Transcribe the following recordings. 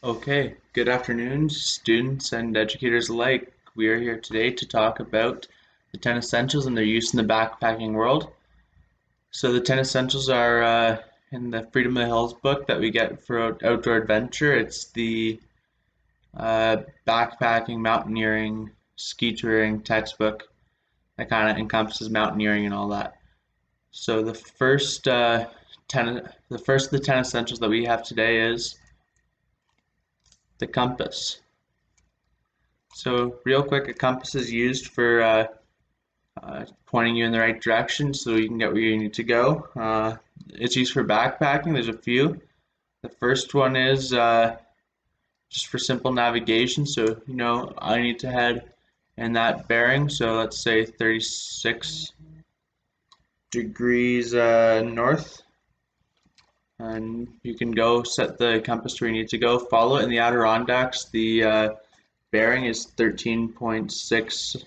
Okay, good afternoon, students and educators alike. We are here today to talk about the 10 essentials and their use in the backpacking world. So, the 10 essentials are in the Freedom of the Hills book that we get for outdoor adventure. It's the backpacking, mountaineering, ski touring textbook that kind of encompasses mountaineering and all that. So, the first of the 10 essentials that we have today is the compass. So real quick, a compass is used for pointing you in the right direction so you can get where you need to go. It's used for backpacking. There's a few. The first one is just for simple navigation. So I need to head in that bearing. So let's say 36 degrees north, and you can go set the compass to where you need to go. Follow it in the Adirondacks. The bearing is 13.6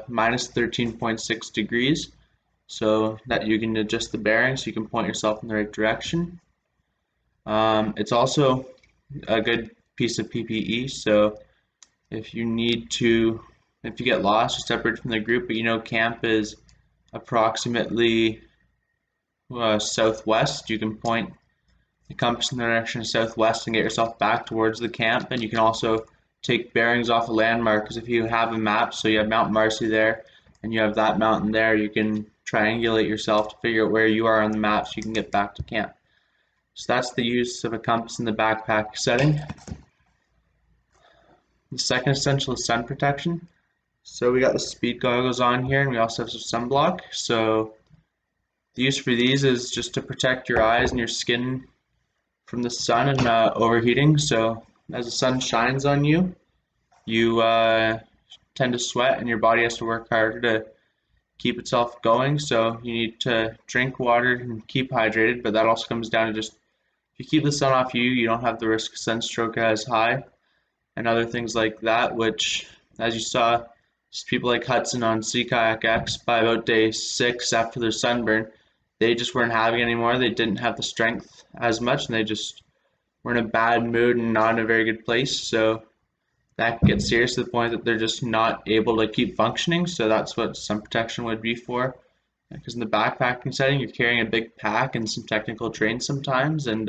minus 13.6 degrees, so that you can adjust the bearing so you can point yourself in the right direction. It's also a good piece of PPE, so if you need to, if you get lost or separated from the group, but camp is approximately southwest, you can point the compass in the direction of southwest and get yourself back towards the camp. And you can also take bearings off a landmark, because if you have a map, so you have Mount Marcy there and you have that mountain there, you can triangulate yourself to figure out where you are on the map so you can get back to camp. So that's the use of a compass in the backpack setting. The second essential is sun protection. So we got the speed goggles on here, and we also have some sunblock. So the use for these is just to protect your eyes and your skin from the sun and overheating. So as the sun shines on you, you tend to sweat, and your body has to work harder to keep itself going. So you need to drink water and keep hydrated, but that also comes down to just if you keep the sun off you, you don't have the risk of sunstroke as high and other things like that, which, as you saw, just people like Hudson on Sea Kayak X, by about day 6 after their sunburn, they just weren't having it anymore. They didn't have the strength as much, and they just were in a bad mood and not in a very good place. So that gets serious to the point that they're just not able to keep functioning. So that's what sun protection would be for. Because in the backpacking setting, you're carrying a big pack and some technical terrain sometimes, and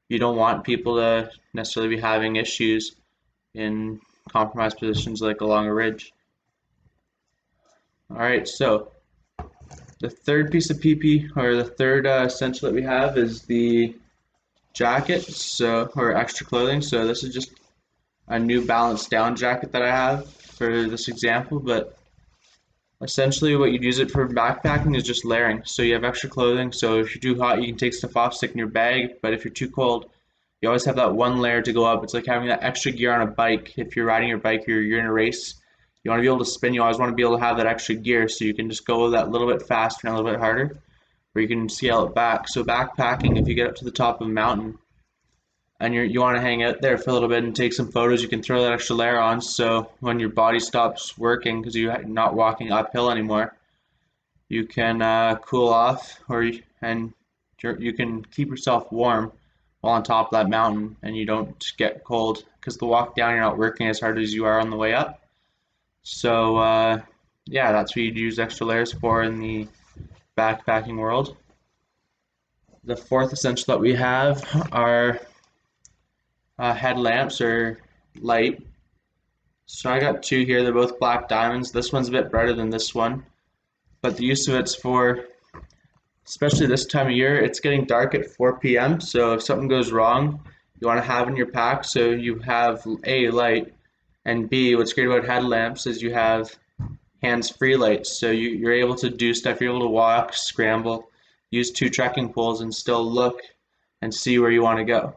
you don't want people to necessarily be having issues in compromised positions like along a ridge. All right, so the third piece of PP, or the third essential that we have, is the jacket, so or extra clothing. So this is just a New Balance down jacket that I have for this example, but essentially what you'd use it for backpacking is just layering. So you have extra clothing, so if you're too hot, you can take stuff off, stick in your bag, but if you're too cold, you always have that one layer to go up. It's like having that extra gear on a bike. If you're riding your bike or you're in a race, you want to be able to spin, you always want to be able to have that extra gear so you can just go that little bit faster and a little bit harder, or you can scale it back. So backpacking, if you get up to the top of a mountain, and you want to hang out there for a little bit and take some photos, you can throw that extra layer on. So when your body stops working because you're not walking uphill anymore, you can cool off, and you can keep yourself warm while on top of that mountain, and you don't get cold because the walk down you're not working as hard as you are on the way up. So yeah, that's what you'd use extra layers for in the backpacking world. The fourth essential that we have are headlamps or light. So I got two here. They're both black diamonds. This one's a bit brighter than this one, but the use of it's for, especially this time of year, it's getting dark at 4 p.m. So if something goes wrong, you want to have in your pack so you have A, light, and B, what's great about headlamps is you have hands-free lights. So you're able to do stuff. You're able to walk, scramble, use two trekking poles, and still look and see where you want to go.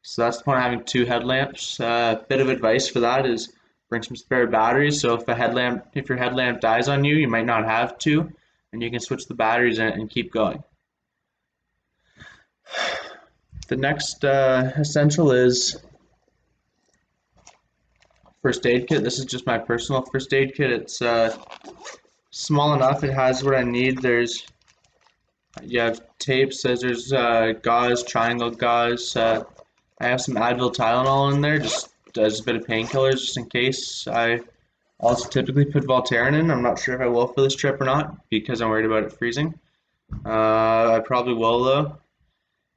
So that's the point of having two headlamps. A bit of advice for that is bring some spare batteries. So if your headlamp dies on you, you might not have two, and you can switch the batteries in it and keep going. The next essential is first aid kit. This is just my personal first aid kit. It's small enough. It has what I need. You have tape, scissors, gauze, triangle gauze, I have some Advil Tylenol in there just as a bit of painkillers just in case. I also typically put Voltaren in. I'm not sure if I will for this trip or not because I'm worried about it freezing. I probably will though.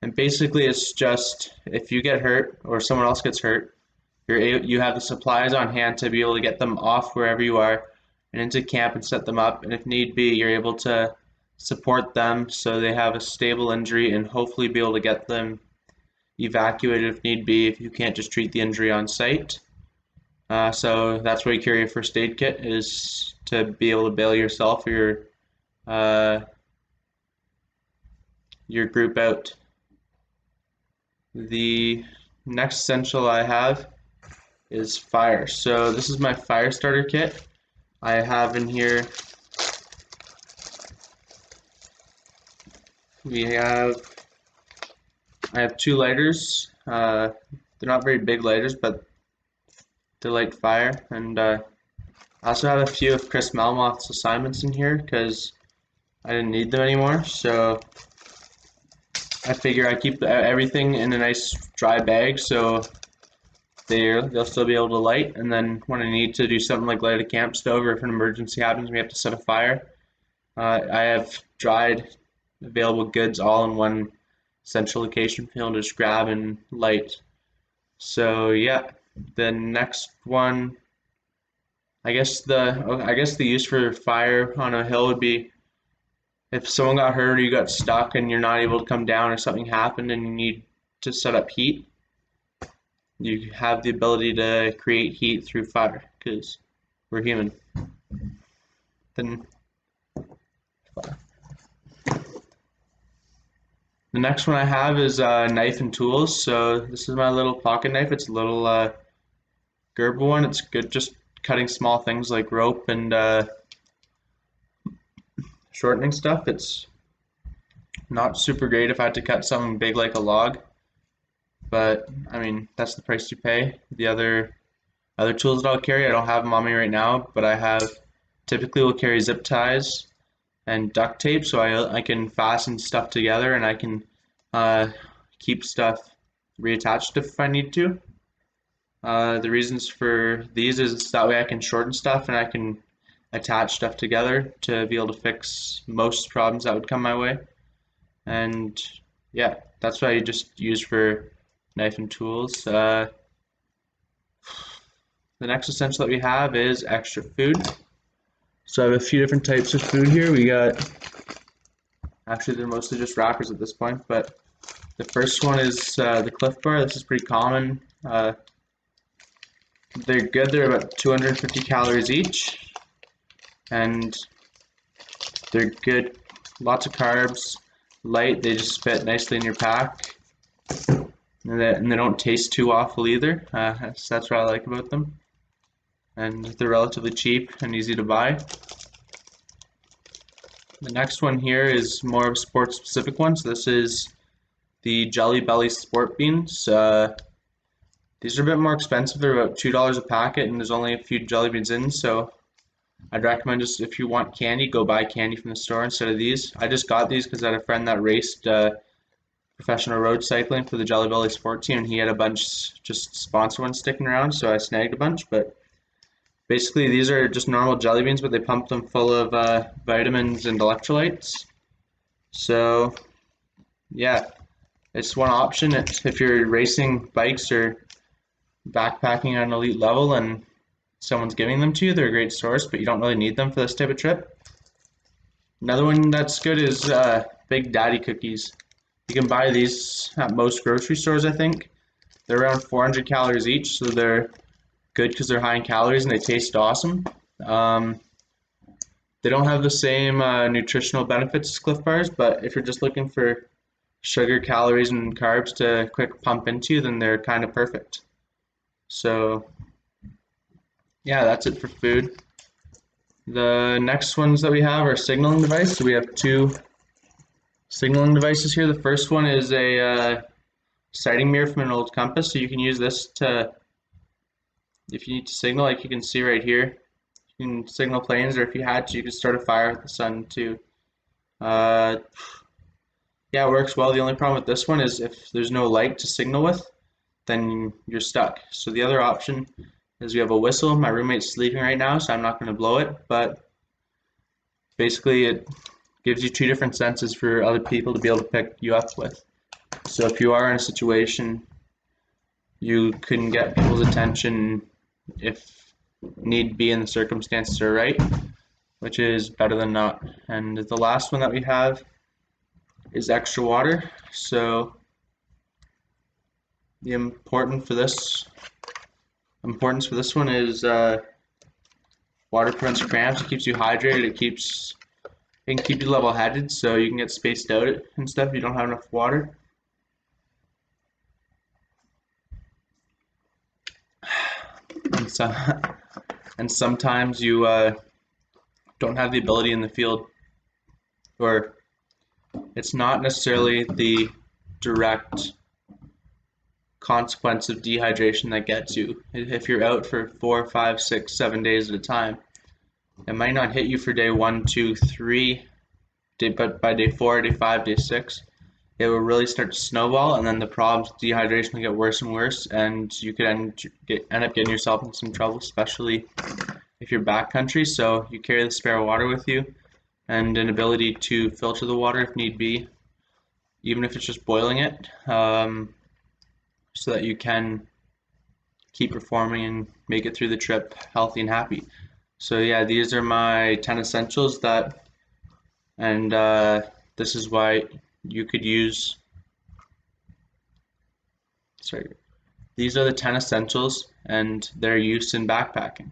And basically, it's just if you get hurt or someone else gets hurt, you have the supplies on hand to be able to get them off wherever you are and into camp and set them up. And if need be, you're able to support them so they have a stable injury and hopefully be able to get them evacuated if need be if you can't just treat the injury on site. So that's why you carry a first aid kit is to be able to bail yourself or your group out. The next essential I have is fire. So this is my fire starter kit. I have in here, I have 2 lighters. They're not very big lighters, but they light fire. And I also have a few of Chris Malmoth's assignments in here because I didn't need them anymore. So I figure I keep everything in a nice dry bag so they'll still be able to light. And then when I need to do something like light a camp stove or if an emergency happens, we have to set a fire. I have dried available goods all in one central location for able to just grab and light. So yeah, the next one, I guess the use for fire on a hill would be if someone got hurt or you got stuck and you're not able to come down or something happened and you need to set up heat, you have the ability to create heat through fire because we're human. Then the next one I have is knife and tools. So this is my little pocket knife. It's a little Gerber one. It's good just cutting small things like rope and shortening stuff. It's not super great if I had to cut something big like a log, but I mean that's the price you pay. The other tools that I'll carry, I don't have them on me right now, but I have typically will carry zip ties and duct tape so I can fasten stuff together and I can keep stuff reattached if I need to. The reasons for these is that way I can shorten stuff and I can attach stuff together to be able to fix most problems that would come my way. And yeah, that's what I just use for knife and tools. The next essential that we have is extra food. So I have a few different types of food here. We got, actually they're mostly just wrappers at this point, but the first one is the Cliff Bar. This is pretty common. They're good. They're about 250 calories each, and they're good. Lots of carbs, light. They just fit nicely in your pack, and they don't taste too awful either. So that's what I like about them. And they're relatively cheap and easy to buy. The next one here is more of a sports specific one. So this is the Jelly Belly Sport Beans. These are a bit more expensive. They're about $2 a packet and there's only a few jelly beans in. So I'd recommend just if you want candy, go buy candy from the store instead of these. I just got these because I had a friend that raced professional road cycling for the Jelly Belly Sport Team and he had a bunch just sponsor ones sticking around. So I snagged a bunch, but basically, these are just normal jelly beans, but they pump them full of vitamins and electrolytes. So, yeah, it's one option. If you're racing bikes or backpacking at an elite level and someone's giving them to you, they're a great source, but you don't really need them for this type of trip. Another one that's good is Big Daddy cookies. You can buy these at most grocery stores, I think. They're around 400 calories each, so they're good because they're high in calories and they taste awesome. They don't have the same nutritional benefits as Cliff Bars, but if you're just looking for sugar, calories, and carbs to quick pump into, then they're kind of perfect. So, yeah, that's it for food. The next ones that we have are signaling device. So we have 2 signaling devices here. The first one is a sighting mirror from an old compass. So you can use this to, if you need to signal, like you can see right here, you can signal planes, or if you had to, you could start a fire with the sun too. Yeah, it works well. The only problem with this one is if there's no light to signal with, then you're stuck. So the other option is we have a whistle. My roommate's sleeping right now, so I'm not going to blow it, but basically it gives you two different senses for other people to be able to pick you up with. So if you are in a situation you can get people's attention if need be and the circumstances are right, which is better than not. And the last one that we have is extra water. So the importance for this one is water prevents cramps. It keeps you hydrated. It can keep you level-headed, so you can get spaced out and stuff if you don't have enough water. And so, and sometimes you don't have the ability in the field, or it's not necessarily the direct consequence of dehydration that gets you. If you're out for 4, 5, 6, 7 days at a time, it might not hit you for day 1, 2, 3, but by day 4, day 5, day 6, it will really start to snowball, and then the problems with dehydration will get worse and worse, and you could end up getting yourself in some trouble, especially if you're backcountry. So you carry the spare water with you, and an ability to filter the water if need be, even if it's just boiling it, so that you can keep performing and make it through the trip healthy and happy. So yeah, these are my 10 essentials and this is why you could use, sorry, these are the 10 essentials and their use in backpacking.